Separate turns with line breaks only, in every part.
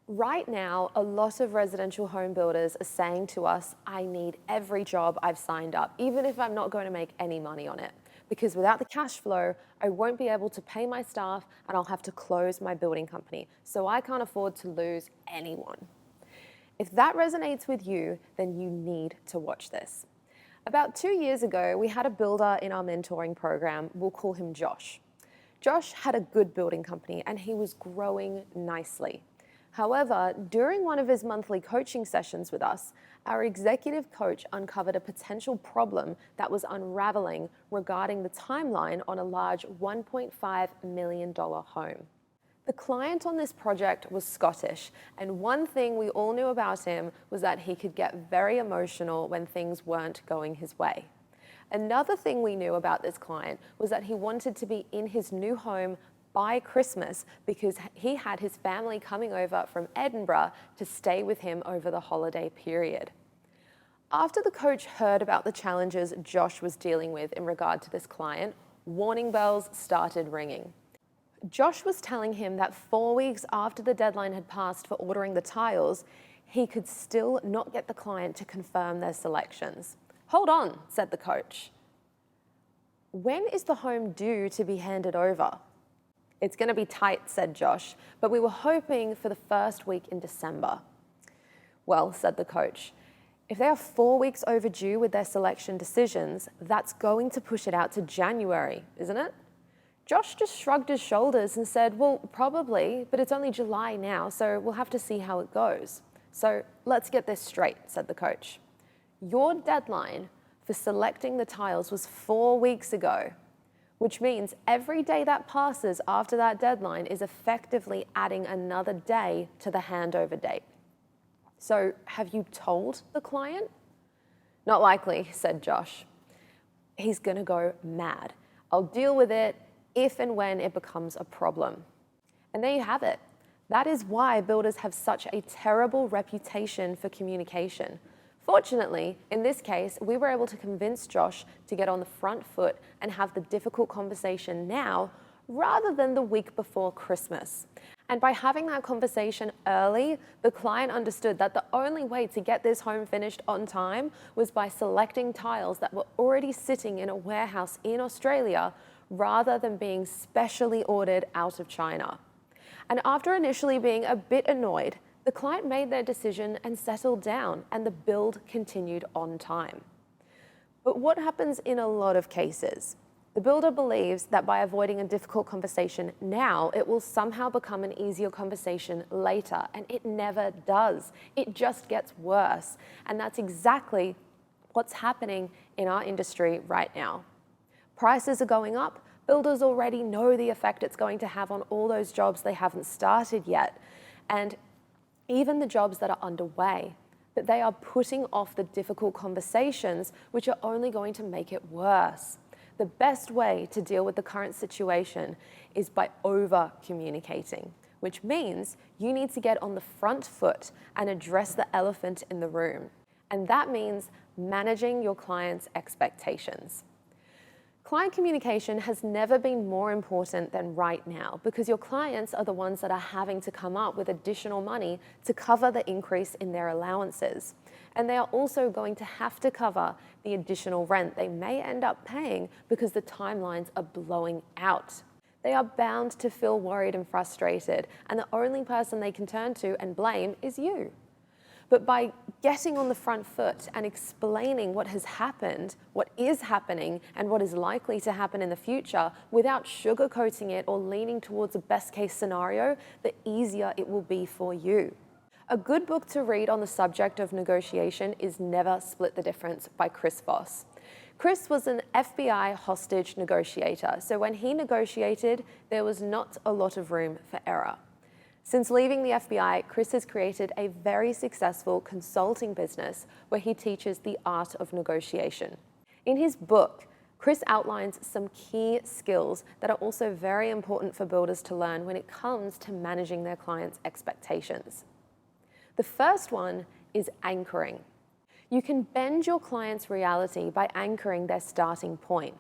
Right now, a lot of residential home builders are saying to us, I need every job I've signed up, even if I'm not going to make any money on it. Because without the cash flow, I won't be able to pay my staff and I'll have to close my building company. So I can't afford to lose anyone. If that resonates with you, then you need to watch this. About 2 years ago, we had a builder in our mentoring program. We'll call him Josh. Josh had a good building company and he was growing nicely. However, during one of his monthly coaching sessions with us, our executive coach uncovered a potential problem that was unraveling regarding the timeline on a large $1.5 million home. The client on this project was Scottish, and one thing we all knew about him was that he could get very emotional when things weren't going his way. Another thing we knew about this client was that he wanted to be in his new home by Christmas because he had his family coming over from Edinburgh to stay with him over the holiday period. After the coach heard about the challenges Josh was dealing with in regard to this client, warning bells started ringing. Josh was telling him that 4 weeks after the deadline had passed for ordering the tiles, he could still not get the client to confirm their selections. Hold on, said the coach. When is the home due to be handed over? It's going to be tight, said Josh, but we were hoping for the first week in December. Well, said the coach, if they are 4 weeks overdue with their selection decisions, that's going to push it out to January, isn't it? Josh just shrugged his shoulders and said, well, probably, but it's only July now, so we'll have to see how it goes. So let's get this straight, said the coach. Your deadline for selecting the tiles was 4 weeks ago, which means every day that passes after that deadline is effectively adding another day to the handover date. So have you told the client? Not likely, said Josh. He's going to go mad. I'll deal with it if and when it becomes a problem. And there you have it. That is why builders have such a terrible reputation for communication. Fortunately, in this case, we were able to convince Josh to get on the front foot and have the difficult conversation now rather than the week before Christmas. And by having that conversation early, the client understood that the only way to get this home finished on time was by selecting tiles that were already sitting in a warehouse in Australia rather than being specially ordered out of China. And after initially being a bit annoyed, the client made their decision and settled down, and the build continued on time. But what happens in a lot of cases? The builder believes that by avoiding a difficult conversation now, it will somehow become an easier conversation later, and it never does. It just gets worse, and that's exactly what's happening in our industry right now. Prices are going up. Builders already know the effect it's going to have on all those jobs they haven't started yet, and even the jobs that are underway, but they are putting off the difficult conversations which are only going to make it worse. The best way to deal with the current situation is by over-communicating, which means you need to get on the front foot and address the elephant in the room. And that means managing your clients' expectations. Client communication has never been more important than right now because your clients are the ones that are having to come up with additional money to cover the increase in their allowances. And they are also going to have to cover the additional rent they may end up paying because the timelines are blowing out. They are bound to feel worried and frustrated, and the only person they can turn to and blame is you. But by getting on the front foot and explaining what has happened, what is happening, and what is likely to happen in the future without sugarcoating it or leaning towards a best case scenario, the easier it will be for you. A good book to read on the subject of negotiation is Never Split the Difference by Chris Foss. Chris was an FBI hostage negotiator, so when he negotiated, there was not a lot of room for error. Since leaving the FBI, Chris has created a very successful consulting business where he teaches the art of negotiation. In his book, Chris outlines some key skills that are also very important for builders to learn when it comes to managing their clients' expectations. The first one is anchoring. You can bend your client's reality by anchoring their starting point.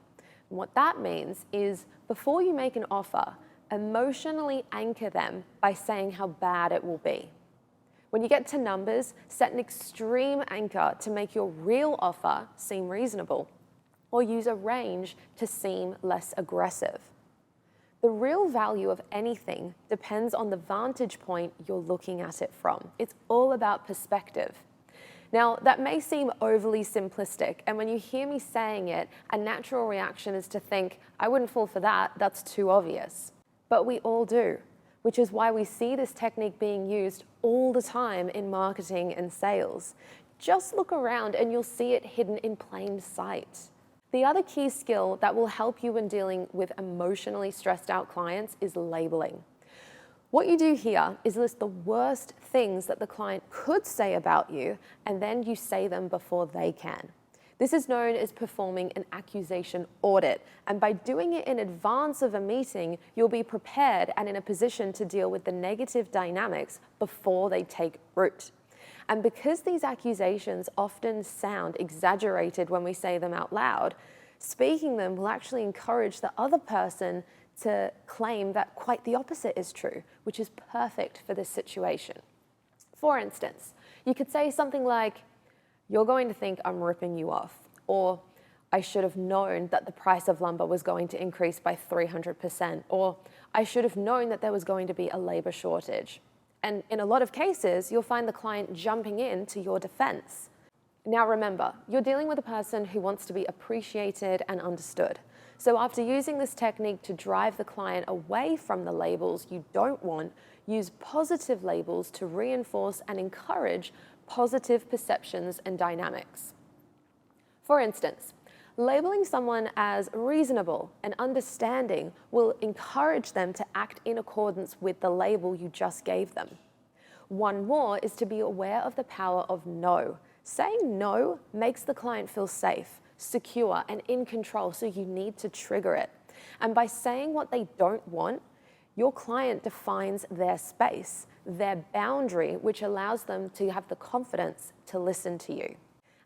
And what that means is before you make an offer, emotionally anchor them by saying how bad it will be. When you get to numbers, set an extreme anchor to make your real offer seem reasonable, or use a range to seem less aggressive. The real value of anything depends on the vantage point you're looking at it from. It's all about perspective. Now, that may seem overly simplistic, and when you hear me saying it, a natural reaction is to think, I wouldn't fall for that, that's too obvious. But we all do, which is why we see this technique being used all the time in marketing and sales. Just look around and you'll see it hidden in plain sight. The other key skill that will help you when dealing with emotionally stressed out clients is labeling. What you do here is list the worst things that the client could say about you, and then you say them before they can. This is known as performing an accusation audit, and by doing it in advance of a meeting, you'll be prepared and in a position to deal with the negative dynamics before they take root. And because these accusations often sound exaggerated when we say them out loud, speaking them will actually encourage the other person to claim that quite the opposite is true, which is perfect for this situation. For instance, you could say something like, "You're going to think I'm ripping you off," or "I should have known that the price of lumber was going to increase by 300%, or "I should have known that there was going to be a labor shortage." And in a lot of cases, you'll find the client jumping in to your defense. Now remember, you're dealing with a person who wants to be appreciated and understood. So after using this technique to drive the client away from the labels you don't want, use positive labels to reinforce and encourage positive perceptions and dynamics. For instance, labeling someone as reasonable and understanding will encourage them to act in accordance with the label you just gave them. One more is to be aware of the power of no. Saying no makes the client feel safe, secure, and in control, so you need to trigger it. And by saying what they don't want, your client defines their space, their boundary, which allows them to have the confidence to listen to you.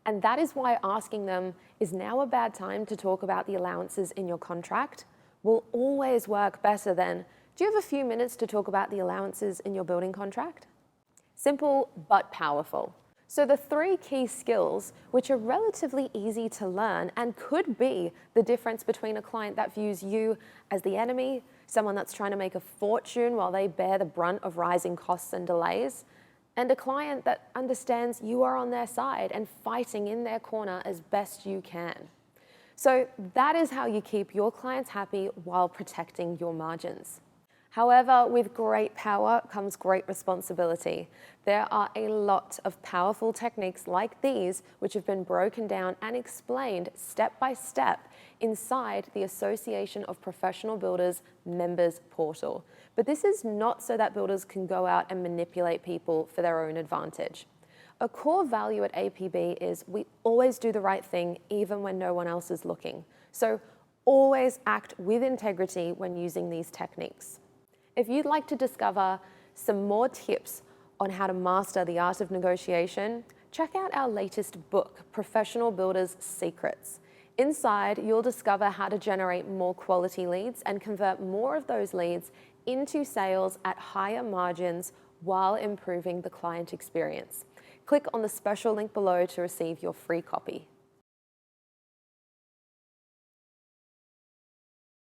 And that is why asking them, "Is now a bad time to talk about the allowances in your contract?" will always work better than, "Do you have a few minutes to talk about the allowances in your building contract?" Simple but powerful. So the three key skills, which are relatively easy to learn and could be the difference between a client that views you as the enemy, someone that's trying to make a fortune while they bear the brunt of rising costs and delays, and a client that understands you are on their side and fighting in their corner as best you can. So that is how you keep your clients happy while protecting your margins. However, with great power comes great responsibility. There are a lot of powerful techniques like these which have been broken down and explained step by step inside the Association of Professional Builders members portal. But this is not so that builders can go out and manipulate people for their own advantage. A core value at APB is we always do the right thing even when no one else is looking. So always act with integrity when using these techniques. If you'd like to discover some more tips on how to master the art of negotiation, check out our latest book, Professional Builders' Secrets. Inside, you'll discover how to generate more quality leads and convert more of those leads into sales at higher margins while improving the client experience. Click on the special link below to receive your free copy.